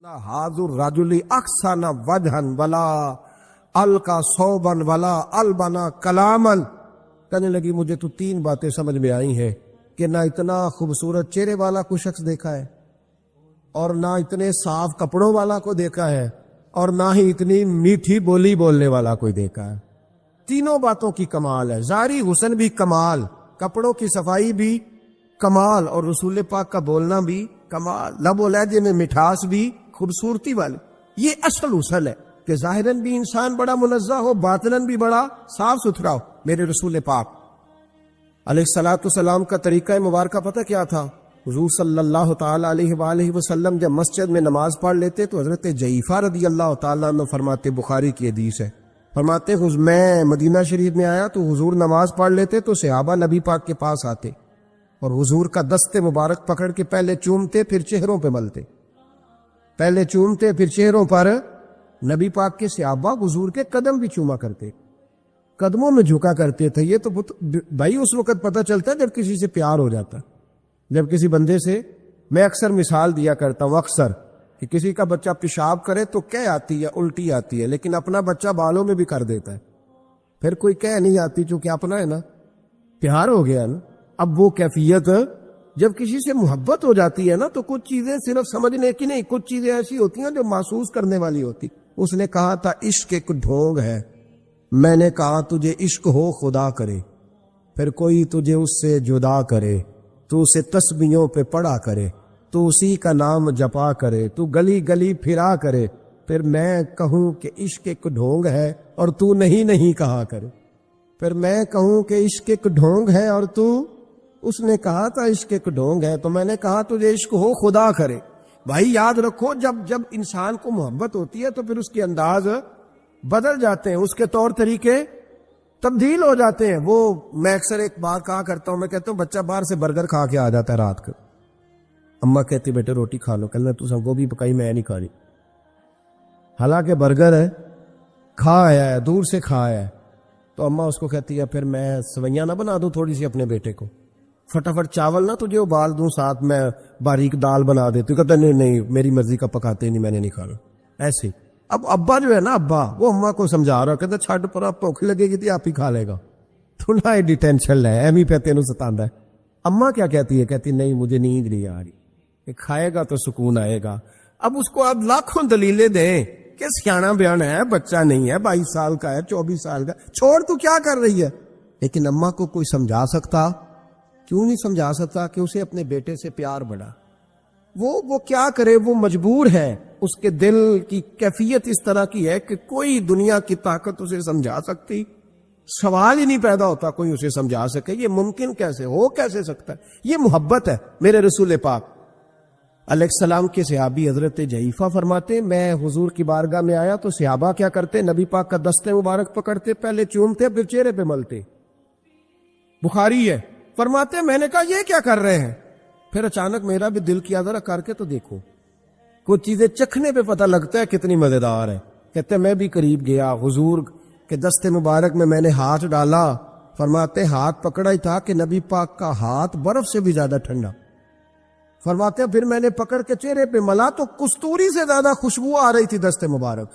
حاضر راجلی احسن وجہن ولا القا صوبن ولا البنا کلامن. کہنے لگی مجھے تو تین باتیں سمجھ میں آئی ہیں کہ نہ اتنا خوبصورت چہرے والا کوئی شخص دیکھا ہے اور نہ اتنے صاف کپڑوں والا کو دیکھا ہے اور نہ ہی اتنی میٹھی بولی بولنے والا کوئی دیکھا ہے. تینوں باتوں کی کمال ہے. ظاہری حسن بھی کمال، کپڑوں کی صفائی بھی کمال، اور رسول پاک کا بولنا بھی کمال، لب و لہجے میں مٹھاس بھی خوبصورتی والی. یہ اصل حسن ہے کہ ظاہراً بھی انسان بڑا منزہ ہو، باطناً بھی بڑا صاف ستھرا ہو. میرے رسول پاک علیہ الصلوۃ والسلام کا طریقہ مبارکہ پتہ کیا تھا؟ حضور صلی اللہ تعالی علیہ وآلہ وسلم جب مسجد میں نماز پڑھ لیتے تو حضرت جعفر رضی اللہ تعالیٰ عنہ فرماتے، بخاری کی حدیث ہے، فرماتے میں مدینہ شریف میں آیا تو حضور نماز پڑھ لیتے تو صحابہ نبی پاک کے پاس آتے اور حضور کا دست مبارک پکڑ کے پہلے چومتے پھر چہروں پہ ملتے، پہلے چومتے پھر چہروں پر. نبی پاک کے صحابہ حضور کے قدم بھی چوما کرتے، قدموں میں جھکا کرتے تھے. یہ تو بھائی اس وقت پتہ چلتا ہے جب کسی سے پیار ہو جاتا، جب کسی بندے سے. میں اکثر مثال دیا کرتا ہوں اکثر کہ کسی کا بچہ پیشاب کرے تو کہہ آتی ہے، الٹی آتی ہے، لیکن اپنا بچہ بالوں میں بھی کر دیتا ہے، پھر کوئی کہہ نہیں آتی چونکہ اپنا ہے نا، پیار ہو گیا نا. اب وہ کیفیت جب کسی سے محبت ہو جاتی ہے نا تو کچھ چیزیں صرف سمجھنے کی نہیں، کچھ چیزیں ایسی ہوتی ہیں جو محسوس کرنے والی ہوتی. اس نے کہا تھا عشق ایک ڈھونگ ہے، میں نے کہا تجھے عشق ہو خدا کرے، پھر کوئی تجھے اس سے جدا کرے، تو اسے تسبیحوں پہ پڑھا کرے، تو اسی کا نام جپا کرے، تو گلی گلی پھرا کرے، پھر میں کہوں کہ عشق ایک ڈھونگ ہے اور تو نہیں کہا کرے، پھر میں کہوں کہ عشق ایک ڈھونگ ہے اور تو. اس نے کہا تھا عشق ایک ڈھونگ ہے تو میں نے کہا تجھے عشق ہو خدا کرے. بھائی یاد رکھو جب انسان کو محبت ہوتی ہے تو پھر اس کے انداز بدل جاتے ہیں، اس کے طور طریقے تبدیل ہو جاتے ہیں. وہ میں اکثر ایک بات کہا کرتا ہوں، میں کہتا ہوں بچہ باہر سے برگر کھا کے آ جاتا ہے رات کو، اماں کہتی بیٹے روٹی کھا لو، کہنا تو سب گوبھی پکائی میں نہیں کھا رہی، حالانکہ برگر ہے، کھا آیا ہے، دور سے کھا آیا ہے. تو اماں اس کو کہتی ہے پھر میں سویاں نہ بنا دوں تھوڑی سی اپنے بیٹے کو، فٹافٹ چاول نہ تجھے ابال دوں، ساتھ میں باریک دال بنا دیتی. کہتا نہیں میری مرضی کا پکاتے نہیں، میں نے نہیں کھانا. ایسے اب ابا جو ہے نا، ابا وہ اماں کو سمجھا رہا، کہتا چھڈ پر آپ بھوک لگے گی تھی آپ ہی کھا لے گا، تو نہ ایڈی ٹینشن ہے ایمی پہ تینوں ستاندا ہے. اماں کیا کہتی ہے؟ کہتی نہیں مجھے نیند نہیں آ رہی، کہ کھائے گا تو سکون آئے گا. اب اس کو آپ لاکھوں دلیلیں دیں کہ سیاںا بیان ہے، بچہ نہیں ہے، 22 سال کا ہے، 24 سال کا، چھوڑ تو کیا کر رہی ہے. لیکن اماں کو کوئی سمجھا سکتا؟ کیوں نہیں سمجھا سکتا کہ اسے اپنے بیٹے سے پیار بڑھا. وہ کیا کرے، وہ مجبور ہے، اس کے دل کی کیفیت اس طرح کی ہے کہ کوئی دنیا کی طاقت اسے سمجھا سکتی، سوال ہی نہیں پیدا ہوتا کوئی اسے سمجھا سکے. یہ ممکن کیسے ہو، کیسے سکتا ہے؟ یہ محبت ہے. میرے رسول پاک علیہ السلام کے صحابی حضرت جعفر فرماتے میں حضور کی بارگاہ میں آیا تو صحابہ کیا کرتے؟ نبی پاک کا دست مبارک پکڑتے، پہلے چومتے پھر چہرے پہ ملتے. بخاری ہے. فرماتے میں نے کہا یہ کیا کر رہے ہیں؟ پھر اچانک میرا بھی دل کیا ذرا کر کے تو دیکھو، کچھ چیزیں چکھنے پہ پتہ لگتا ہے کتنی مزیدار ہے. کہتے میں بھی قریب گیا، حضور کے دست مبارک میں نے ہاتھ ڈالا. فرماتے ہاتھ پکڑا ہی تھا کہ نبی پاک کا ہاتھ برف سے بھی زیادہ ٹھنڈا. فرماتے پھر میں نے پکڑ کے چہرے پہ ملا تو کستوری سے زیادہ خوشبو آ رہی تھی دست مبارک.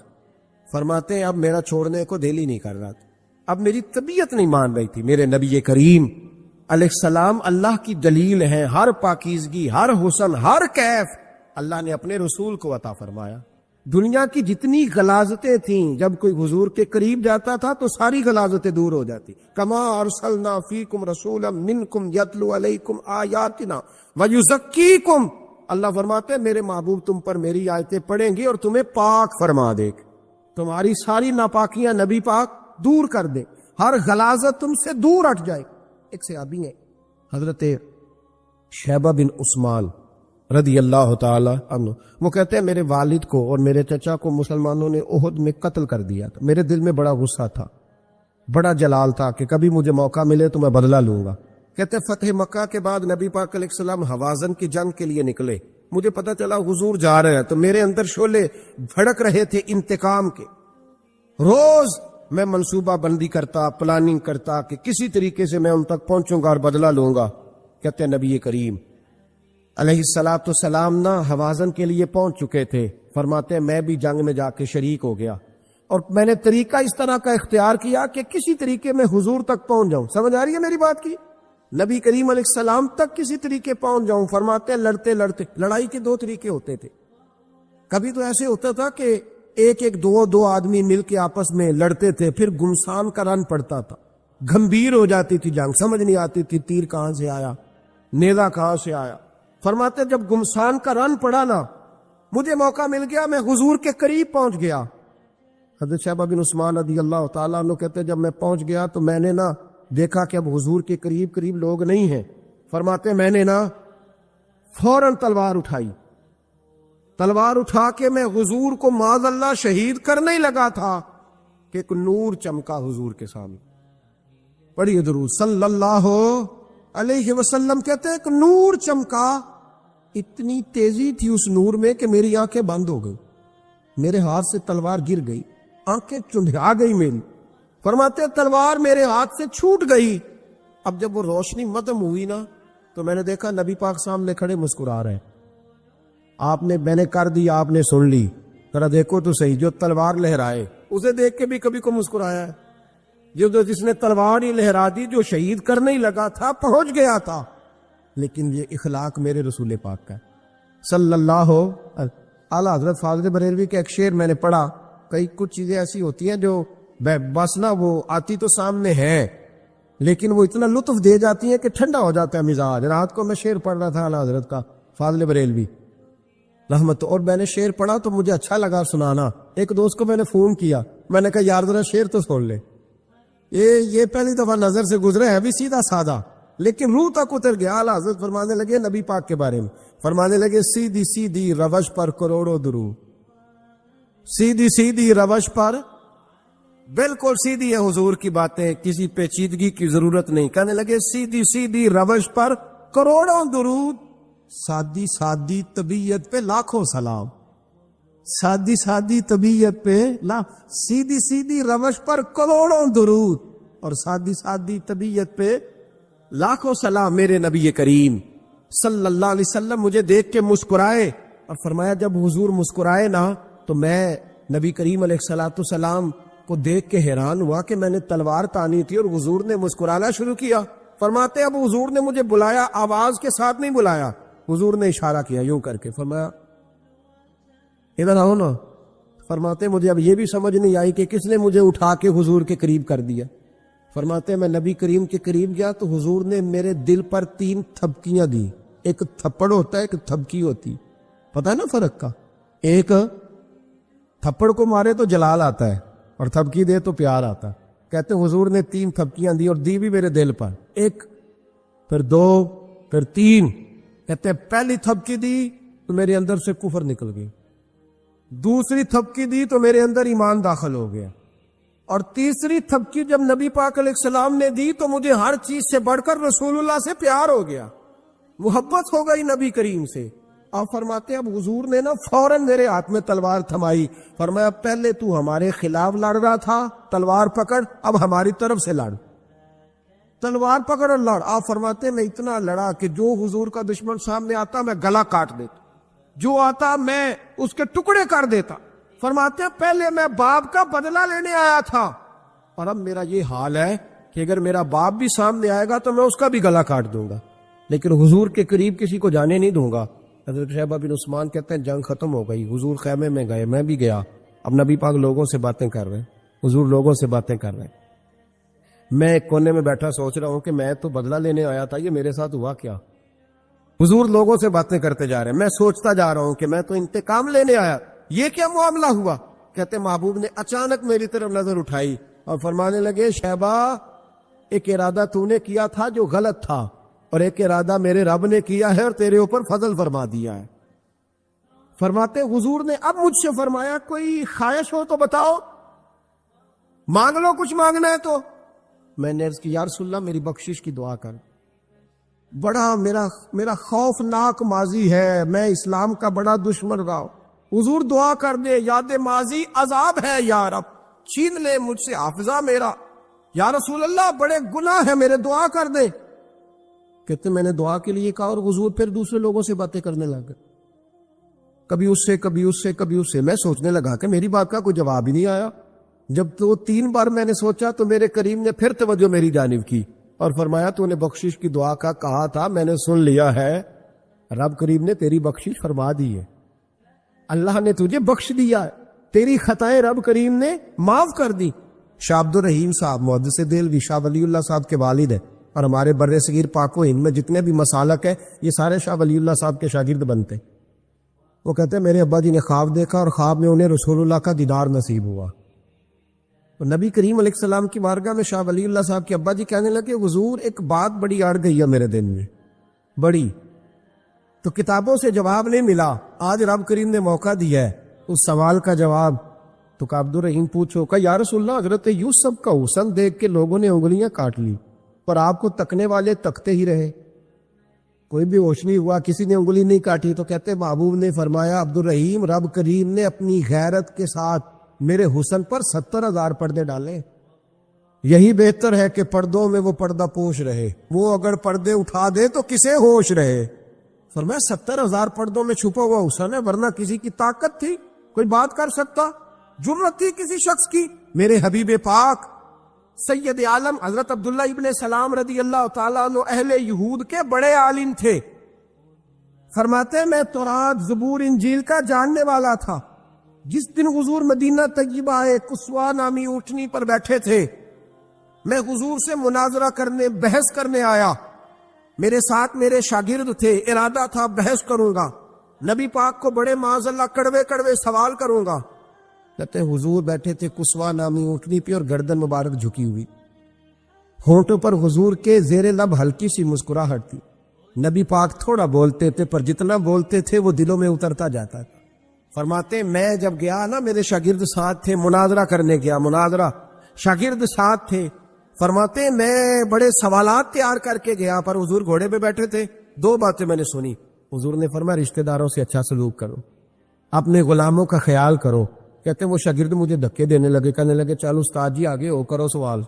فرماتے اب میرا چھوڑنے کو دل ہی نہیں کر رہا تھا، اب میری طبیعت نہیں مان رہی تھی. میرے نبی کریم علیہ السلام اللہ کی دلیل ہیں، ہر پاکیزگی، ہر حسن، ہر کیف اللہ نے اپنے رسول کو عطا فرمایا. دنیا کی جتنی غلاظتیں تھیں جب کوئی حضور کے قریب جاتا تھا تو ساری غلاظتیں دور ہو جاتی. کما ارسلنا فیکم رسولا منکم یتلو علیکم آیاتنا ویزکیکم. اللہ فرماتے میرے محبوب تم پر میری آیتیں پڑھیں گی اور تمہیں پاک فرما دے، تمہاری ساری ناپاکیاں نبی پاک دور کر دے، ہر غلاظت تم سے دور ہٹ جائے. ایک صحابی ہیں حضرت شیبہ بن عثمان رضی اللہ تعالی عنہ، وہ کہتے ہیں میرے والد کو اور میرے چچا کو مسلمانوں نے احد میں قتل کر دیا تھا. میرے دل میں بڑا غصہ تھا، بڑا جلال تھا کہ کبھی مجھے موقع ملے تو میں بدلہ لوں گا. کہتے فتح مکہ کے بعد نبی پاک علیہ السلام حوازن کی جنگ کے لیے نکلے. مجھے پتا چلا حضور جا رہے ہیں تو میرے اندر شعلے بھڑک رہے تھے انتقام کے. روز میں منصوبہ بندی کرتا، پلاننگ کرتا کہ کسی طریقے سے میں ان تک پہنچوں گا اور بدلہ لوں گا. کہتے ہیں نبی کریم علیہ السلام نہ حوازن کے لیے پہنچ چکے تھے. فرماتے ہیں میں بھی جنگ میں جا کے شریک ہو گیا، اور میں نے طریقہ اس طرح کا اختیار کیا کہ کسی طریقے میں حضور تک پہنچ جاؤں. سمجھ آ رہی ہے میری بات کی؟ نبی کریم علیہ السلام تک کسی طریقے پہنچ جاؤں. فرماتے ہیں لڑتے لڑتے، لڑائی کے دو طریقے ہوتے تھے. کبھی تو ایسے ہوتا تھا کہ ایک دو آدمی مل کے آپس میں لڑتے تھے، پھر گمسان کا رن پڑتا تھا، گھمبیر ہو جاتی تھی جنگ، سمجھ نہیں آتی تھی تیر کہاں سے آیا، نیزہ کہاں سے آیا. فرماتے ہیں جب گمسان کا رن پڑا نا، مجھے موقع مل گیا، میں حضور کے قریب پہنچ گیا. حضرت شیبہ بن عثمان رضی اللہ تعالیٰ عنہ کہتے ہیں جب میں پہنچ گیا تو میں نے نا دیکھا کہ اب حضور کے قریب لوگ نہیں ہیں. فرماتے ہیں میں نے نا فوراً تلوار اٹھائی، تلوار اٹھا کے میں حضور کو معاذ اللہ شہید کرنے ہی لگا تھا کہ ایک نور چمکا حضور کے سامنے. پڑھیے درود صلی اللہ علیہ وسلم. کہتے ہیں ایک نور چمکا، اتنی تیزی تھی اس نور میں کہ میری آنکھیں بند ہو گئی، میرے ہاتھ سے تلوار گر گئی، آنکھیں چندھا گئی میری. فرماتے ہیں تلوار میرے ہاتھ سے چھوٹ گئی. اب جب وہ روشنی مدم ہوئی نا تو میں نے دیکھا نبی پاک سامنے کھڑے مسکرا رہے ہیں. میں نے کر دی، آپ نے سن لی، ذرا دیکھو تو صحیح، جو تلوار لہرائے اسے دیکھ کے بھی کبھی کو مسکرایا ہے. جس نے تلوار ہی لہرا دی، جو شہید کرنے ہی لگا تھا، پہنچ گیا تھا. لیکن یہ اخلاق میرے رسول پاک کا صلی اللہ اعلیٰ حضرت فاضل بریلوی کا ایک شعر میں نے پڑھا. کچھ چیزیں ایسی ہوتی ہیں جو بس نا وہ آتی تو سامنے ہے، لیکن وہ اتنا لطف دے جاتی ہیں کہ ٹھنڈا ہو جاتا ہے مزاج. رات کو میں شعر پڑھ رہا تھا اعلیٰ حضرت کا فاضل بریلوی رحمت، اور میں نے شعر پڑھا تو مجھے اچھا لگا سنانا. ایک دوست کو میں نے فون کیا، میں نے کہا یار ذرا شعر تو سن لے. یہ پہلی دفعہ نظر سے گزرے ہے بھی سیدھا سادہ، لیکن روح تک اتر گیا. اعلیٰ حضرت فرمانے لگے نبی پاک کے بارے میں، فرمانے لگے سیدھی سیدھی روش پر کروڑوں درود. سیدھی سیدھی روش پر، بالکل سیدھی ہے حضور کی باتیں، کسی پیچیدگی کی ضرورت نہیں. کہنے لگے سیدھی سیدھی روش پر کروڑوں درود، سادی سادی طبیعت پہ لاکھوں سلام. سادی سادی طبیعت پہ سیدھی سیدھی روش پر کروڑوں درود، اور سادی سادی طبیعت پہ لاکھوں سلام. میرے نبی کریم صلی اللہ علیہ وسلم مجھے دیکھ کے مسکرائے، اور فرمایا جب حضور مسکرائے نا تو میں نبی کریم علیہ الصلوۃ والسلام کو دیکھ کے حیران ہوا کہ میں نے تلوار تانی تھی اور حضور نے مسکرانا شروع کیا. فرماتے اب حضور نے مجھے بلایا، آواز کے ساتھ نہیں بلایا، حضور نے اشارہ کیا یوں کر کے، فرمایا ادھر آؤ نا. فرماتے مجھے اب یہ بھی سمجھ نہیں آئی کہ کس نے مجھے اٹھا کے حضور کے قریب کر دیا. فرماتے میں نبی کریم کے قریب گیا تو حضور نے میرے دل پر 3 تھپکیاں دی. ایک تھپڑ ہوتا ہے، ایک تھپکی ہوتی، پتہ ہے نا فرق کا؟ ایک تھپڑ کو مارے تو جلال آتا ہے اور تھپکی دے تو پیار آتا ہے. کہتے حضور نے 3 تھپکیاں دی اور دی بھی میرے دل پر، 1 پھر 2 پھر 3. کہتے پہلی تھپکی دی تو میرے اندر سے کفر نکل گئی، دوسری تھپکی دی تو میرے اندر ایمان داخل ہو گیا، اور تیسری تھپکی جب نبی پاک علیہ السلام نے دی تو مجھے ہر چیز سے بڑھ کر رسول اللہ سے پیار ہو گیا، محبت ہو گئی نبی کریم سے. آپ فرماتے ہیں اب حضور نے نا فوراً میرے ہاتھ میں تلوار تھمائی. فرمایا پہلے تو ہمارے خلاف لڑ رہا تھا، تلوار پکڑ، اب ہماری طرف سے لڑ، تلوار پکڑ اور لڑ. آپ فرماتے ہیں میں اتنا لڑا کہ جو حضور کا دشمن سامنے آتا میں گلا کاٹ دیتا، جو آتا میں اس کے ٹکڑے کر دیتا. فرماتے ہیں پہلے میں باپ کا بدلہ لینے آیا تھا، اور اب میرا یہ حال ہے کہ اگر میرا باپ بھی سامنے آئے گا تو میں اس کا بھی گلا کاٹ دوں گا، لیکن حضور کے قریب کسی کو جانے نہیں دوں گا. حضرت شیبہ بن عثمان کہتے ہیں جنگ ختم ہو گئی، حضور خیمے میں گئے، میں بھی گیا. اب نبی پاک لوگوں سے باتیں کر رہے ہیں، حضور لوگوں سے باتیں کر رہے ہیں. میں ایک کونے میں بیٹھا سوچ رہا ہوں کہ میں تو بدلہ لینے آیا تھا، یہ میرے ساتھ ہوا کیا؟ حضور لوگوں سے باتیں کرتے جا رہے ہیں، میں سوچتا جا رہا ہوں کہ میں تو انتقام لینے آیا، یہ کیا معاملہ ہوا؟ کہتے محبوب نے اچانک میری طرف نظر اٹھائی اور فرمانے لگے شیبہ ایک ارادہ تو نے کیا تھا جو غلط تھا، اور ایک ارادہ میرے رب نے کیا ہے اور تیرے اوپر فضل فرما دیا ہے. فرماتے حضور نے اب مجھ سے فرمایا کوئی خواہش ہو تو بتاؤ، مانگ لو کچھ مانگنا ہے تو. میں نے عرض کی یا رسول اللہ میری بخشش کی دعا کر، بڑا میرا خوفناک ماضی ہے، میں اسلام کا بڑا دشمن رہا ہوں، حضور دعا کر دے، یاد ماضی عذاب ہے یا رب، چھین لے مجھ سے حافظہ میرا. یا رسول اللہ بڑے گناہ ہیں میرے، دعا کر دے. کہتے میں نے دعا کے لیے کہا اور حضور پھر دوسرے لوگوں سے باتیں کرنے لگ گئے. کبھی اس سے کبھی اس سے کبھی اس سے. میں سوچنے لگا کہ میری بات کا کوئی جواب ہی نہیں آیا. جب تو 3 بار میں نے سوچا تو میرے کریم نے پھر توجہ میری جانب کی اور فرمایا تو نے بخشش کی دعا کا کہا تھا، میں نے سن لیا ہے. رب کریم نے تیری بخشش فرما دی ہے، اللہ نے تجھے بخش دیا ہے، تیری خطائیں رب کریم نے معاف کر دی. شاہ عبد الرحیم صاحب محدث دہلوی شاہ ولی اللہ صاحب کے والد ہیں، اور ہمارے بر صغیر پاک و ہند میں جتنے بھی مسالک ہیں یہ سارے شاہ ولی اللہ صاحب کے شاگرد بنتے. وہ کہتے ہیں میرے ابا جی نے خواب دیکھا اور خواب میں انہیں رسول اللہ کا دیدار نصیب ہوا. تو نبی کریم علیہ السلام کی بارگاہ میں شاہ ولی اللہ صاحب کے ابا جی کہنے لگے حضور ایک بات بڑی اڑ گئی ہے میرے دل میں، بڑی، تو کتابوں سے جواب نہیں ملا، آج رب کریم نے موقع دیا ہے اس سوال کا جواب. تو کہ عبد الرحیم پوچھو کہ یا رسول اللہ حضرت یوسف کا حسن دیکھ کے لوگوں نے انگلیاں کاٹ لی، پر آپ کو تکنے والے تکتے ہی رہے، کوئی بھی ہوش نہیں ہوا، کسی نے انگلی نہیں کاٹی. تو کہتے محبوب نے فرمایا عبد الرحیم رب کریم نے اپنی غیرت کے ساتھ میرے حسن پر 70,000 پردے ڈالے. یہی بہتر ہے کہ پردوں میں وہ پردہ پوش رہے، وہ اگر پردے اٹھا دے تو کسے ہوش رہے. فرمایا 70,000 پردوں میں چھپا ہوا حسن ہے، ورنہ کسی کی طاقت تھی کوئی بات کر سکتا، جرت تھی کسی شخص کی. میرے حبیب پاک سید عالم حضرت عبداللہ ابن سلام رضی اللہ تعالیٰ عنہ اہل یہود کے بڑے عالم تھے. فرماتے ہیں میں تورات زبور انجیل کا جاننے والا تھا. جس دن حضور مدینہ طیبہ آئے کسوا نامی اونٹنی پر بیٹھے تھے، میں حضور سے مناظرہ کرنے بحث کرنے آیا. میرے ساتھ میرے شاگرد تھے، ارادہ تھا بحث کروں گا، نبی پاک کو بڑے معاذ اللہ کڑوے کڑوے سوال کروں گا. کہتے ہیں حضور بیٹھے تھے کسوا نامی اونٹنی پہ اور گردن مبارک جھکی ہوئی، ہونٹوں پر حضور کے زیر لب ہلکی سی مسکراہٹ تھی. نبی پاک تھوڑا بولتے تھے پر جتنا بولتے تھے وہ دلوں میں اترتا جاتا تھا. فرماتے میں جب گیا نا میرے شاگرد ساتھ تھے، مناظرہ کرنے گیا، مناظرہ شاگرد ساتھ تھے. فرماتے میں بڑے سوالات تیار کر کے گیا پر حضور گھوڑے پہ بیٹھے تھے. 2 باتیں میں نے سنی. حضور نے فرمایا رشتہ داروں سے اچھا سلوک کرو، اپنے غلاموں کا خیال کرو. کہتے ہیں وہ شاگرد مجھے دھکے دینے لگے، کہنے لگے چلو استاد جی آگے ہو، کرو سوال،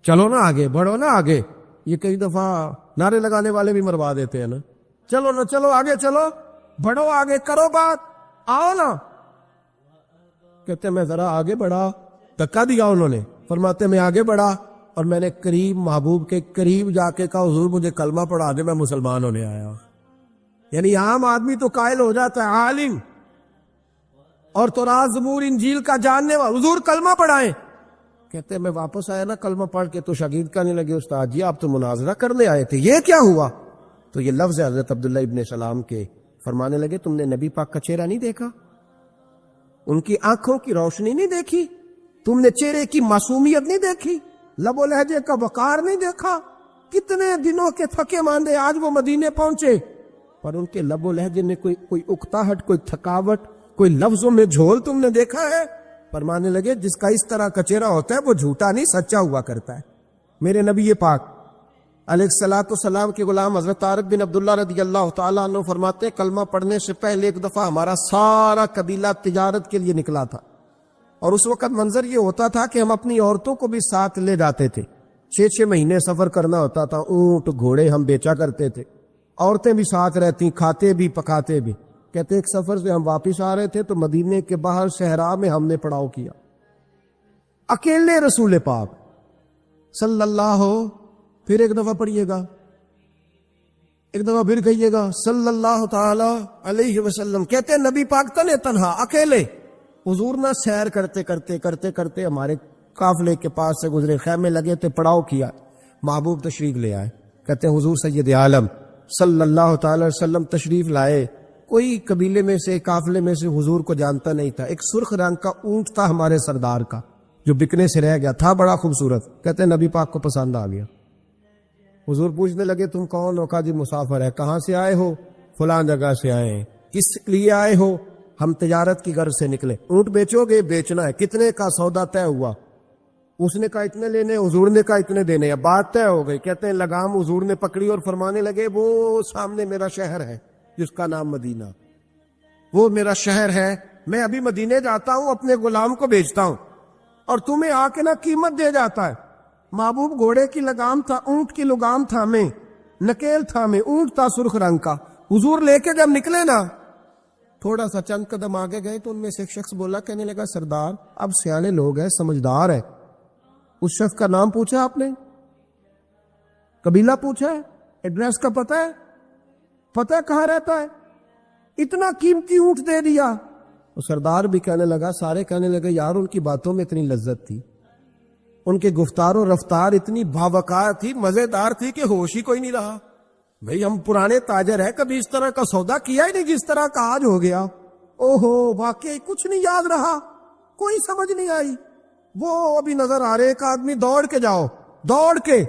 چلو نا آگے بڑھو نا آگے. یہ کئی دفعہ نعرے لگانے والے بھی مروا دیتے ہیں نا، چلو نا چلو آگے چلو بڑھو آگے کرو بات آؤ نا. کہتے ہیں میں ذرا آگے بڑھا، دھکا دیا انہوں نے. فرماتے میں آگے بڑھا اور میں نے قریب محبوب کے قریب جا کے کہا حضور مجھے کلمہ پڑھا دے، میں مسلمان ہونے آیا. یعنی عام آدمی تو قائل ہو جاتا ہے، عالم اور تورات زبور انجیل کا جاننے والا، حضور کلمہ پڑھائیں. کہتے ہیں میں واپس آیا نا کلمہ پڑھ کے تو شاگرد کہنے لگے استاد جی آپ تو مناظرہ کرنے آئے تھے، یہ کیا ہوا؟ تو یہ لفظ ہے حضرت عبداللہ ابن سلام کے. فرمانے لگے تم نے نبی پاک کا چہرہ نہیں دیکھا، ان کی آنکھوں کی روشنی نہیں دیکھی، تم نے چہرے کی معصومیت نہیں دیکھی، لب و لہجے کا وقار نہیں دیکھا. کتنے دنوں کے تھکے ماندے آج وہ مدینے پہنچے پر ان کے لب و لہجے میں کوئی اکتاہٹ، کوئی تھکاوٹ، کوئی لفظوں میں جھول تم نے دیکھا ہے؟ فرمانے لگے جس کا اس طرح کا چہرہ ہوتا ہے وہ جھوٹا نہیں سچا ہوا کرتا ہے. میرے نبی پاک علیہ الصلوۃ والسلام کے غلام حضرت طارق بن عبداللہ رضی اللہ تعالیٰ عنہ فرماتے ہیں کلمہ پڑھنے سے پہلے ایک دفعہ ہمارا سارا قبیلہ تجارت کے لیے نکلا تھا، اور اس وقت منظر یہ ہوتا تھا کہ ہم اپنی عورتوں کو بھی ساتھ لے جاتے تھے. 6 مہینے سفر کرنا ہوتا تھا، اونٹ گھوڑے ہم بیچا کرتے تھے، عورتیں بھی ساتھ رہتی، کھاتے بھی پکاتے بھی. کہتے ایک سفر سے ہم واپس آ رہے تھے تو مدینے کے باہر صحرا میں ہم نے پڑاؤ کیا، اکیلے رسول پاک صلی اللہ، پھر ایک دفعہ پڑھیے گا، ایک دفعہ پھر کہیے گا صلی اللہ تعالی علیہ وسلم. کہتے ہیں نبی پاک تنے تنہا اکیلے. حضور نہ سیر کرتے کرتے کرتے کرتے ہمارے قافلے کے پاس سے گزرے، خیمے لگے تھے، پڑاؤ کیا، محبوب تشریف لے آئے. کہتے ہیں حضور سید عالم صلی اللہ تعالی وسلم تشریف لائے. کوئی قبیلے میں سے قافلے میں سے حضور کو جانتا نہیں تھا. ایک سرخ رنگ کا اونٹ تھا ہمارے سردار کا جو بکنے سے رہ گیا تھا، بڑا خوبصورت. کہتے ہیں نبی پاک کو پسند آ گیا. حضور پوچھنے لگے تم کون ہو؟ کہا جی مسافر ہے. کہاں سے آئے ہو؟ فلاں جگہ سے آئے ہیں. کس لیے آئے ہو؟ ہم تجارت کی غرض سے نکلے. اونٹ بیچو گے؟ بیچنا ہے. کتنے کا سودا طے ہوا؟ اس نے کہا اتنے لینے، حضور نے کہا اتنے دینے. اب بات طے ہو گئی. کہتے ہیں لگام حضور نے پکڑی اور فرمانے لگے وہ سامنے میرا شہر ہے جس کا نام مدینہ، وہ میرا شہر ہے، میں ابھی مدینے جاتا ہوں، اپنے غلام کو بیچتا ہوں اور تمہیں آ کے نہ قیمت دے جاتا ہے. محبوب گھوڑے کی لگام تھا، اونٹ کی لگام تھا، میں نکیل تھا، میں اونٹ تھا سرخ رنگ کا. حضور لے کے جب نکلے نا تھوڑا سا چند قدم آگے گئے تو ان میں سے ایک شخص بولا، کہنے لگا سردار اب سیانے لوگ ہیں، سمجھدار ہے، اس شخص کا نام پوچھا آپ نے، قبیلہ پوچھا ہے، ایڈریس کا پتہ ہے کہاں رہتا ہے، اتنا قیمتی اونٹ دے دیا۔ تو سردار بھی کہنے لگا، سارے کہنے لگے یار ان کی باتوں میں اتنی لذت تھی، ان کے گفتار و رفتار اتنی باوقار تھی، مزیدار تھی کہ ہوش ہی کوئی نہیں رہا۔ بھئی ہم پرانے تاجر ہیں، کبھی اس طرح کا سودا کیا ہی نہیں جس طرح کا آج ہو گیا۔ اوہو واقعی کچھ نہیں یاد رہا، کوئی سمجھ نہیں آئی۔ وہ ابھی نظر آ رہے ایک آدمی، دوڑ کے جاؤ، دوڑ کے،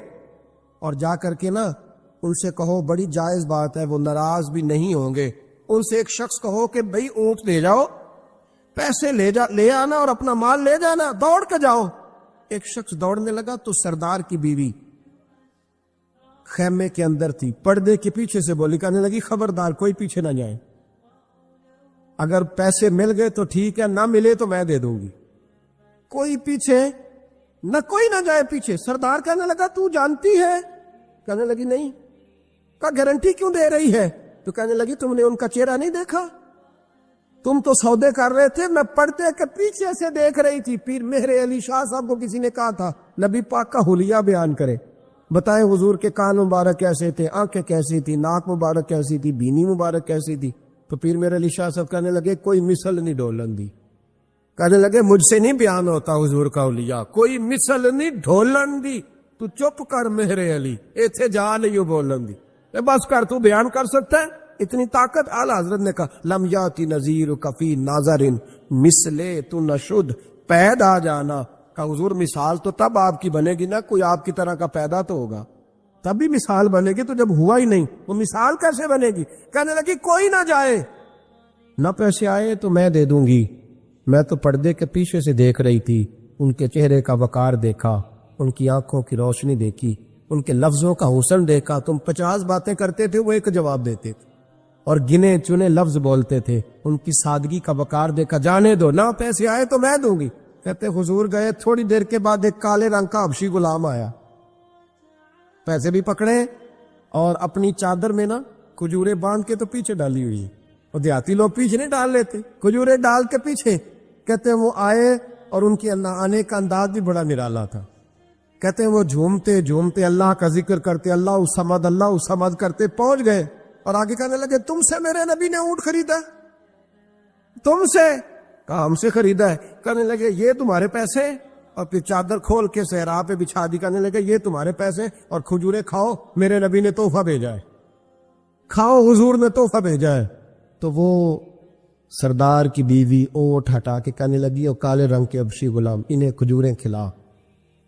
اور جا کر کے نا ان سے کہو، بڑی جائز بات ہے، وہ ناراض بھی نہیں ہوں گے، ان سے ایک شخص کہو کہ بھئی اونٹ لے جاؤ، پیسے لے آنا اور اپنا مال لے جانا، دوڑ کے جاؤ۔ ایک شخص دوڑنے لگا تو سردار کی بیوی خیمے کے اندر تھی، پردے کے پیچھے سے بولی، کہنے لگی خبردار کوئی پیچھے نہ جائے، اگر پیسے مل گئے تو ٹھیک ہے، نہ ملے تو میں دے دوں گی، کوئی پیچھے نہ، کوئی نہ جائے پیچھے۔ سردار کہنے لگا تو جانتی ہے؟ کہنے لگی نہیں۔ کا گارنٹی کیوں دے رہی ہے؟ تو کہنے لگی تم نے ان کا چہرہ نہیں دیکھا، تم تو سودے کر رہے تھے، میں پردے کے پیچھے سے دیکھ رہی تھی۔ پیر مہر علی شاہ صاحب کو کسی نے کہا تھا نبی پاک کا حلیہ بیان کرے، بتائیں حضور کے کان مبارک کیسے تھے، آنکھیں کیسی تھی، ناک مبارک کیسی تھی، بینی مبارک کیسی تھی۔ تو پیر مہر علی شاہ صاحب کہنے لگے کوئی مثل نہیں ڈھولن دی، کہنے لگے مجھ سے نہیں بیان ہوتا حضور کا حلیہ، کوئی مثل نہیں ڈھولن دی، تو چپ کر مہر علی، ایتھے جا نہیں بولن دی، بس کر، تو بیان کر سکتا ہے، اتنی طاقت۔ اعلی حضرت نے کہا لم یاتی نذیر کفی ناظر مثلے تو نشد، پیدا جانا، کہ حضور مثال تو تب آپ کی بنے گی نا، کوئی آپ کی طرح کا پیدا تو ہوگا، تب بھی مثال بنے گی، تو جب ہوا ہی نہیں وہ مثال کیسے بنے گی؟ کہنے لگی کوئی نہ جائے، نہ پیسے آئے تو میں دے دوں گی، میں تو پردے کے پیچھے سے دیکھ رہی تھی، ان کے چہرے کا وقار دیکھا، ان کی آنکھوں کی روشنی دیکھی، ان کے لفظوں کا حسن دیکھا، تم 50 باتیں کرتے تھے وہ ایک جواب دیتے تھے، اور گنے چنے لفظ بولتے تھے، ان کی سادگی کا وقار دیکھا، جانے دو، نہ پیسے آئے تو میں دوں گی۔ کہتے حضور گئے، تھوڑی دیر کے بعد ایک کالے رنگ کا حبشی غلام آیا، پیسے بھی پکڑے اور اپنی چادر میں نا کھجورے باندھ کے تو پیچھے ڈالی ہوئی، اور دیہاتی لوگ پیچھے نہیں ڈال لیتے، کھجورے ڈال کے پیچھے۔ کہتے ہیں وہ آئے اور ان کے آنے کا انداز بھی بڑا نرالا تھا، کہتے ہیں وہ جھومتے جھومتے اللہ کا ذکر کرتے، اللہ الصمد کرتے پہنچ گئے، اور آگے کہنے لگے تم سے میرے نبی نے اونٹ خریدا؟ تم سے؟ کہا ہم سے خریدا ہے۔ کہنے لگے یہ تمہارے پیسے؟ اور پھر چادر کھول کے صحرا پہ بچھا دی، کہنے لگے یہ تمہارے پیسے، اور کھجورے کھاؤ، میرے نبی نے تحفہ بھیجا ہے، کھاؤ، حضور نے تحفہ بھیجا ہے۔ تو وہ سردار کی بیوی اونٹ ہٹا کے کہنے لگی، اور کالے رنگ کے حبشی غلام، انہیں کھجوریں کھلا،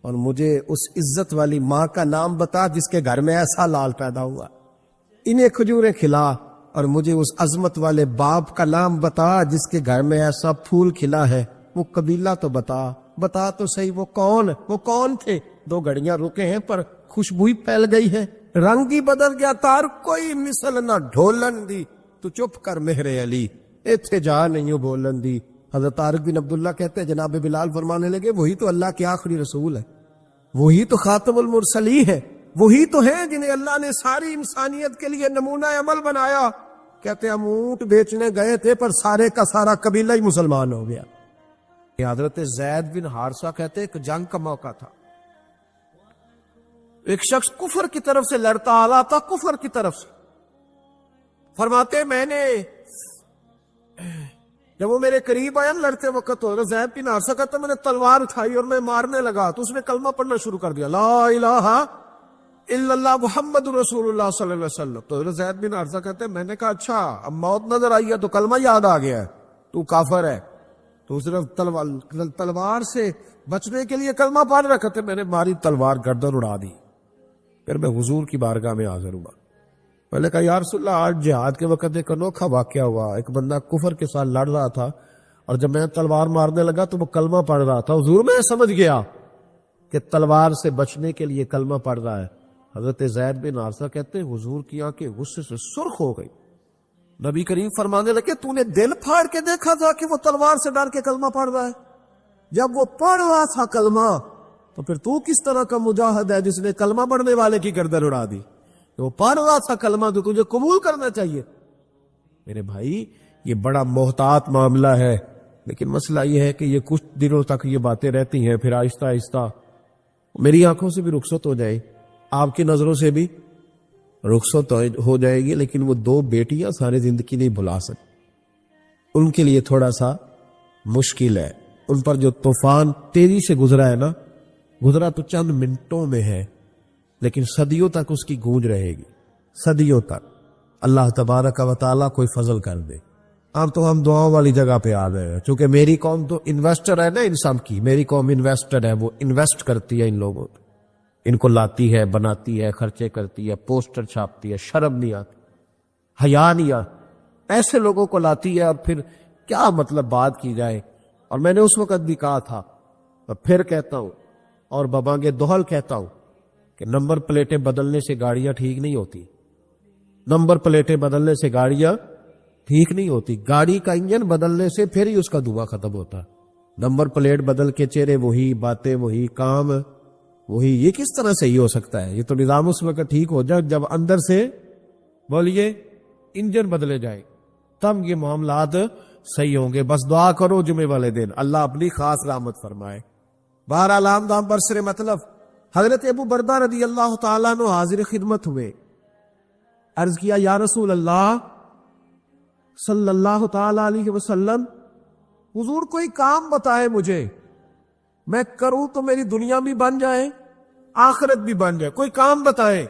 اور مجھے اس عزت والی ماں کا نام بتا جس کے گھر میں ایسا لال پیدا ہوا، انہیں کھجوریں کھلا، اور مجھے اس عظمت والے باپ کا نام بتا جس کے گھر میں ایسا پھول کھلا ہے، وہ قبیلہ تو بتا تو صحیح، وہ کون تھے؟ 2 گھڑیاں رکے ہیں پر خوشبوئی پھیل گئی ہے، رنگ ہی بدل گیا، تار کوئی مثل نہ ڈھولن دی، تو چپ کر مہر علی، ایتھے جا نہیں بولن دی۔ حضرت طارق بن عبداللہ کہتے ہیں جناب بلال فرمانے لگے وہی تو اللہ کے آخری رسول ہے، وہی تو خاتم المرسلین ہے، وہی تو ہیں جنہیں اللہ نے ساری انسانیت کے لیے نمونہ عمل بنایا۔ کہتے ہم اونٹ بیچنے گئے تھے پر سارے کا سارا قبیلہ ہی مسلمان ہو گیا۔ حضرت زید بن حارثہ کہتے ایک جنگ کا موقع تھا، ایک شخص کفر کی طرف سے لڑتا آلا تھا، کفر کی طرف سے، فرماتے میں نے جب وہ میرے قریب آیا لڑتے وقت، تو حضرت زید بن حارثہ کہتا میں نے تلوار اٹھائی اور میں مارنے لگا، تو اس نے کلمہ پڑھنا شروع کر دیا، لا الہ الا اللہ محمد رسول اللہ صلی اللہ علیہ وسلم۔ تو حضرت زید بن حارثہ کہتے ہیں میں نے کہا اچھا اب موت نظر آئی ہے تو کلمہ یاد آ گیا ہے، تو کافر ہے، تو صرف تلوار سے بچنے کے لیے کلمہ پڑھ رکھا تھا، میں نے ماری تلوار گردن اڑا دی، پھر میں حضور کی بارگاہ میں حاضر ہوا، میں نے کہا یا رسول اللہ آج جہاد کے وقت ایک انوکھا واقعہ ہوا، ایک بندہ کفر کے ساتھ لڑ رہا تھا، اور جب میں تلوار مارنے لگا تو وہ کلمہ پڑھ رہا تھا، حضور میں سمجھ گیا کہ تلوار سے بچنے کے لیے کلمہ پڑھ رہا ہے۔ حضرت زید بن حارثہ کہتے ہیں حضور کی آنکھیں غصے سے سرخ ہو گئی، نبی کریم فرمانے لگے تو نے دل پھاڑ کے دیکھا تھا کہ وہ تلوار سے ڈر کے کلمہ پڑھ رہا ہے؟ جب وہ پڑھ رہا تھا کلمہ تو پھر تو کس طرح کا مجاہد ہے جس نے کلمہ پڑھنے والے کی گردن اڑا دی؟ وہ پڑھ رہا تھا کلمہ تو تجھے قبول کرنا چاہیے۔ میرے بھائی یہ بڑا محتاط معاملہ ہے، لیکن مسئلہ یہ ہے کہ یہ کچھ دنوں تک یہ باتیں رہتی ہیں، پھر آہستہ آہستہ میری آنکھوں سے بھی رخصت ہو جائے، آپ کی نظروں سے بھی رخصت ہو جائے گی، لیکن وہ 2 بیٹیاں ساری زندگی نہیں بھلا سکتی، ان کے لیے تھوڑا سا مشکل ہے۔ ان پر جو طوفان تیزی سے گزرا ہے نا، گزرا تو چند منٹوں میں ہے، لیکن صدیوں تک اس کی گونج رہے گی، صدیوں تک۔ اللہ تبارک و تعالیٰ کوئی فضل کر دے۔ اب تو ہم دعاؤں والی جگہ پہ آ گئے ہیں، چونکہ میری قوم تو انویسٹر ہے نا، ان سب کی میری قوم انویسٹر ہے، وہ انویسٹ کرتی ہے ان لوگوں پہ، ان کو لاتی ہے، بناتی ہے، خرچے کرتی ہے، پوسٹر چھاپتی ہے، شرم نہیں آتی، حیا نہیں آتی، ایسے لوگوں کو لاتی ہے، اور پھر کیا مطلب بات کی جائے۔ اور میں نے اس وقت بھی کہا تھا، اور پھر کہتا ہوں، اور ببانگ دوہل کہتا ہوں کہ نمبر پلیٹیں بدلنے سے گاڑیاں ٹھیک نہیں ہوتی، نمبر پلیٹیں بدلنے سے گاڑیاں ٹھیک نہیں ہوتی، گاڑی کا انجن بدلنے سے پھر ہی اس کا دھواں ختم ہوتا، نمبر پلیٹ بدل کے چہرے وہی، باتیں وہی، کام وہی، یہ کس طرح صحیح ہو سکتا ہے؟ یہ تو نظام اس وقت ٹھیک ہو جائے جب اندر سے بولیے انجن بدلے جائے، تب یہ معاملات صحیح ہوں گے۔ بس دعا کرو جمعے والے دن اللہ اپنی خاص رحمت فرمائے۔ بہرحال عام دام برسر مطلب حضرت ابو بردہ رضی اللہ تعالیٰ عنہ حاضر خدمت ہوئے، عرض کیا یا رسول اللہ صلی اللہ تعالی علیہ وسلم، حضور کوئی کام بتائے مجھے، میں کروں تو میری دنیا بھی بن جائے آخرت بھی بن جائے، کوئی کام بتائے،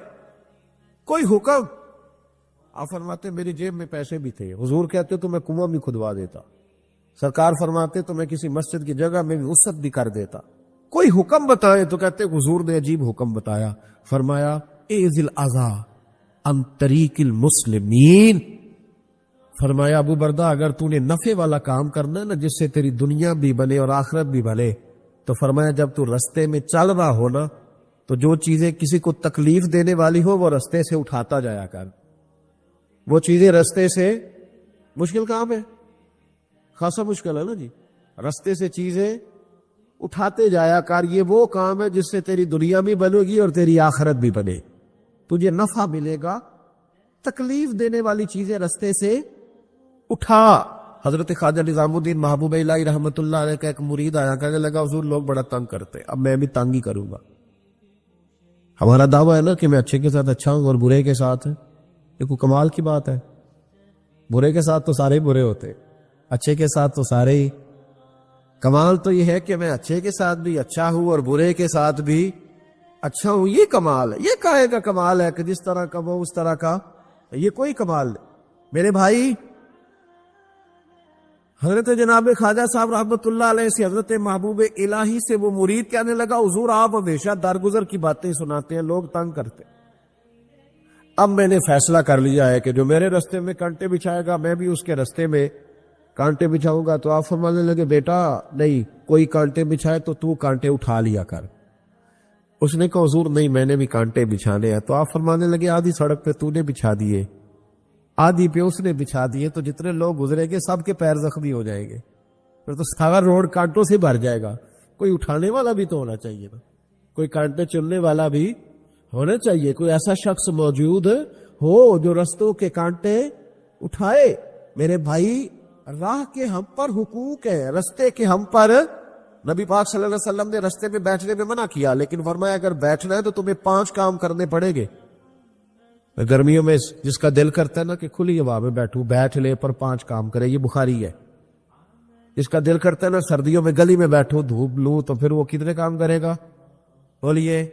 کوئی حکم۔ آپ فرماتے میری جیب میں پیسے بھی تھے، حضور کہتے تو میں کنواں بھی کھدوا دیتا، سرکار فرماتے تو میں کسی مسجد کی جگہ میں بھی وسعت بھی کر دیتا، کوئی حکم بتائے تو کہتے حضور نے عجیب حکم بتایا، فرمایا اعزل الاذی عن طریق المسلمین، فرمایا ابو بردہ اگر تو نے نفع والا کام کرنا ہے نا، جس سے تیری دنیا بھی بنے اور آخرت بھی بنے، تو فرمایا جب تو رستے میں چل رہا ہو نا، تو جو چیزیں کسی کو تکلیف دینے والی ہو وہ رستے سے اٹھاتا جایا کر، وہ چیزیں رستے سے، مشکل کام ہے، خاصا مشکل ہے نا جی، رستے سے چیزیں اٹھاتے جایا کر، یہ وہ کام ہے جس سے تیری دنیا بھی بنے گی اور تیری آخرت بھی بنے، تجھے نفع ملے گا، تکلیف دینے والی چیزیں رستے سے اٹھا۔ حضرت خواجہ نظام الدین محبوب الہی رحمت اللہ علیہ کا ایک مرید آیا، کہنے لگا حضور لوگ بڑا تنگ کرتے، اب میں بھی تنگ ہی کروں گا، ہمارا دعویٰ ہے نا کہ میں اچھے کے ساتھ اچھا ہوں اور برے کے ساتھ، یہ کوئی کمال کی بات ہے، برے کے ساتھ تو سارے برے ہوتے، اچھے کے ساتھ تو سارے ہی، کمال تو یہ ہے کہ میں اچھے کے ساتھ بھی اچھا ہوں اور برے کے ساتھ بھی اچھا ہوں، یہ کمال ہے، یہ کہے گا کمال ہے کہ جس طرح کا وہ اس طرح کا، یہ کوئی کمال نہیں۔ میرے بھائی حضرت جناب خواجہ صاحب رحمت اللہ علیہ سے حضرت محبوب الہی سے وہ مرید کہنے لگا حضور آپ ہمیشہ درگزر کی باتیں سناتے ہیں، لوگ تنگ کرتے، اب میں نے فیصلہ کر لیا ہے کہ جو میرے رستے میں کانٹے بچھائے گا میں بھی اس کے رستے میں کانٹے بچھاؤں گا۔ تو آپ فرمانے لگے بیٹا نہیں، کوئی کانٹے بچھائے تو کانٹے اٹھا لیا کر۔ اس نے کہا حضور نہیں میں نے بھی کانٹے بچھانے ہیں۔ تو آپ فرمانے لگے آدھی سڑک پہ تو نے بچھا دیے، آدھی پہ اس نے بچھا دیے، تو جتنے لوگ گزرے گے سب کے پیر زخمی ہو جائیں گے، پھر تو سارا روڈ کانٹوں سے بھر جائے گا۔ کوئی اٹھانے والا بھی تو ہونا چاہیے نا، کوئی کانٹے چننے والا بھی ہونا چاہیے، کوئی ایسا شخص موجود ہو جو رستوں کے کانٹے اٹھائے۔ میرے بھائی راہ کے ہم پر حقوق ہے، رستے کے ہم پر، نبی پاک صلی اللہ علیہ وسلم نے رستے میں بیٹھنے میں منع کیا، لیکن فرمایا اگر بیٹھنا ہے تو تمہیں 5 کام کرنے پڑیں گے۔ گرمیوں میں جس کا دل کرتا ہے نا کہ کھلی ہوا میں بیٹھوں، بیٹھ لے پر 5 کام کرے، یہ بخاری ہے۔ جس کا دل کرتا ہے نا سردیوں میں گلی میں بیٹھوں دھوپ لوں، تو پھر وہ کتنے کام کرے گا؟ بولیے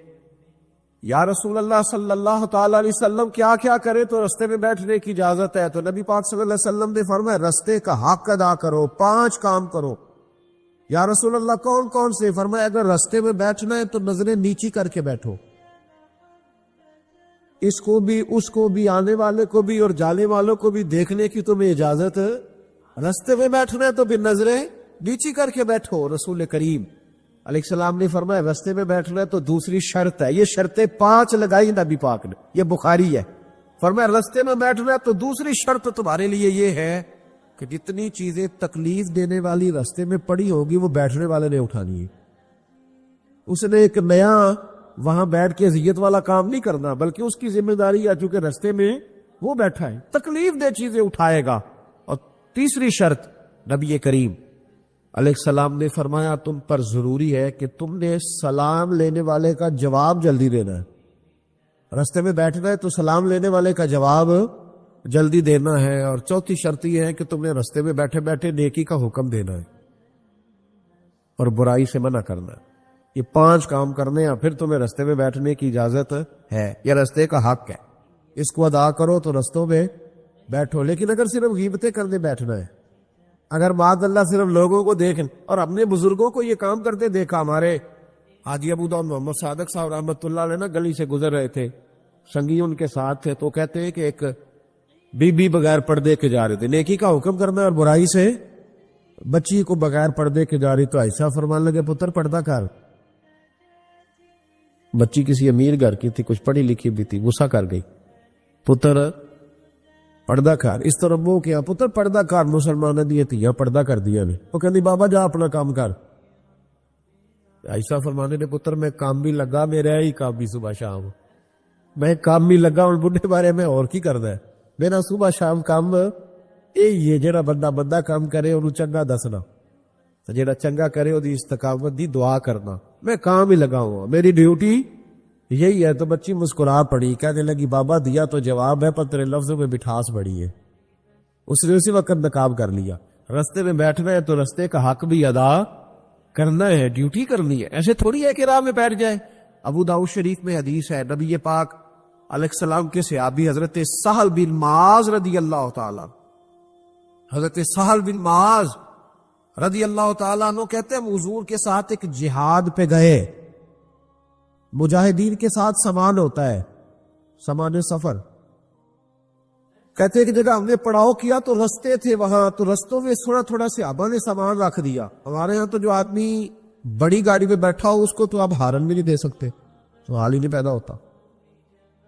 یا رسول اللہ صلی اللہ تعالی علیہ وسلم کیا کیا کرے تو رستے میں بیٹھنے کی اجازت ہے؟ تو نبی پاک صلی اللہ علیہ وسلم نے فرمایا رستے کا حق ادا کرو، 5 کام کرو۔ یا رسول اللہ کون کون سے؟ فرمایا اگر رستے میں بیٹھنا ہے تو نظریں نیچی کر کے بیٹھو، اس کو بھی اس کو بھی، آنے والے کو بھی اور جانے والوں کو بھی دیکھنے کی تمہیں اجازت ہے۔ رستے میں بیٹھنا ہے تو بھی نظریں نیچی کر کے بیٹھو۔ رسول کریم علیہ السلام نے فرمایا رستے میں بیٹھنا ہے تو دوسری شرط ہے، یہ شرطیں 5 لگائی نبی پاک نے، یہ بخاری ہے۔ فرمایا رستے میں بیٹھنا ہے تو دوسری شرط تمہارے لیے یہ ہے کہ جتنی چیزیں تکلیف دینے والی رستے میں پڑی ہوگی وہ بیٹھنے والے نے اٹھانی ہے۔ اس نے ایک نیا وہاں بیٹھ کے اذیت والا کام نہیں کرنا، بلکہ اس کی ذمہ داری ہے چونکہ رستے میں وہ بیٹھا ہے، تکلیف دہ چیزیں اٹھائے گا، اور تیسری شرط نبی کریم علیہ السلام نے فرمایا تم پر ضروری ہے کہ تم نے سلام لینے والے کا جواب جلدی دینا ہے. رستے میں بیٹھنا ہے تو سلام لینے والے کا جواب جلدی دینا ہے. اور چوتھی شرط یہ ہے کہ تم نے رستے میں بیٹھے بیٹھے نیکی کا حکم دینا ہے اور برائی سے منع کرنا ہے. یہ 5 کام کرنے ہیں پھر تمہیں رستے میں بیٹھنے کی اجازت ہے. یہ رستے کا حق ہے, اس کو ادا کرو تو رستوں میں بیٹھو. لیکن اگر صرف غیبتیں کرنے بیٹھنا ہے, اگر معاذ اللہ صرف لوگوں کو دیکھیں, اور اپنے بزرگوں کو یہ کام کرتے دیکھا, ہمارے حاجی ابو داؤد محمد صادق صاحب رحمۃ اللہ علیہ نا گلی سے گزر رہے تھے, سنگی ان کے ساتھ تھے, تو کہتے ہیں کہ ایک بی بی بغیر پردے کے جا رہے تھے, نیکی کا حکم کرنا اور برائی سے بچی کو بغیر پردے کے جا رہی, تو ایسا فرمان لگے پتر پردہ کر. بچی کسی امیر گھر کی تھی, کچھ پڑھی لکھی بھی تھی, غصہ کر گئی, پتر پردہ کر. اس طرح وہ کیا پتر پردہ کر, مسلمان دیے تھی یا پردہ کر دیا نے. وہ کہتی بابا جا اپنا کام کر. ایسا فرمانے نے پتر میں کام بھی لگا, میرا ہی کام بھی صبح شام, میں کام بھی لگا اور بڈھے بارے میں اور کی کرنا ہے, میرا صبح شام کام یہ جڑا بندہ کام کرے انہوں چنگا دسنا, جڑا چنگا کرے وہ استقامت دی دعا کرنا, میں کام ہی لگا ہوا, میری ڈیوٹی یہی ہے. تو بچی مسکرا پڑی, کہنے لگی بابا دیا تو جواب ہے پر تیرے لفظوں میں مٹھاس بڑی ہے. اس نے اسی وقت نقاب کر لیا. رستے میں بیٹھنا ہے تو رستے کا حق بھی ادا کرنا ہے, ڈیوٹی کرنی ہے, ایسے تھوڑی ہے کہ راہ میں بیٹھ جائے. ابو داؤد شریف میں حدیث ہے, نبی پاک علیہ السلام کے صحابی حضرت سہل بن معاذ رضی اللہ تعالیٰ, حضرت سہل بن معاذ رضی اللہ تعالیٰ عنہ کہتے ہیں حضور کے ساتھ ایک جہاد پہ گئے. مجاہدین کے ساتھ سامان ہوتا ہے, سامان سفر. کہتے ہیں کہ جگہ ہم نے پڑاؤ کیا تو رستے تھے وہاں, تو رستوں میں تھوڑا تھوڑا صحابہ نے سامان رکھ دیا. ہمارے ہاں تو جو آدمی بڑی گاڑی میں بیٹھا ہو اس کو تو آپ ہارن بھی نہیں دے سکتے, تو حال ہی نہیں پیدا ہوتا.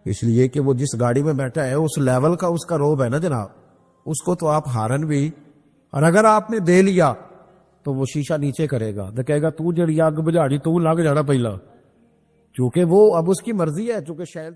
اس لیے کہ وہ جس گاڑی میں بیٹھا ہے اس لیول کا اس کا روب ہے نا جناب, اس کو تو آپ ہارن بھی, اور اگر آپ نے دے لیا تو وہ شیشہ نیچے کرے گا, تو کہے گا تو جڑی آگ بجھاڑی تو لگ جانا پہلا, چونکہ وہ اب اس کی مرضی ہے, چونکہ شہر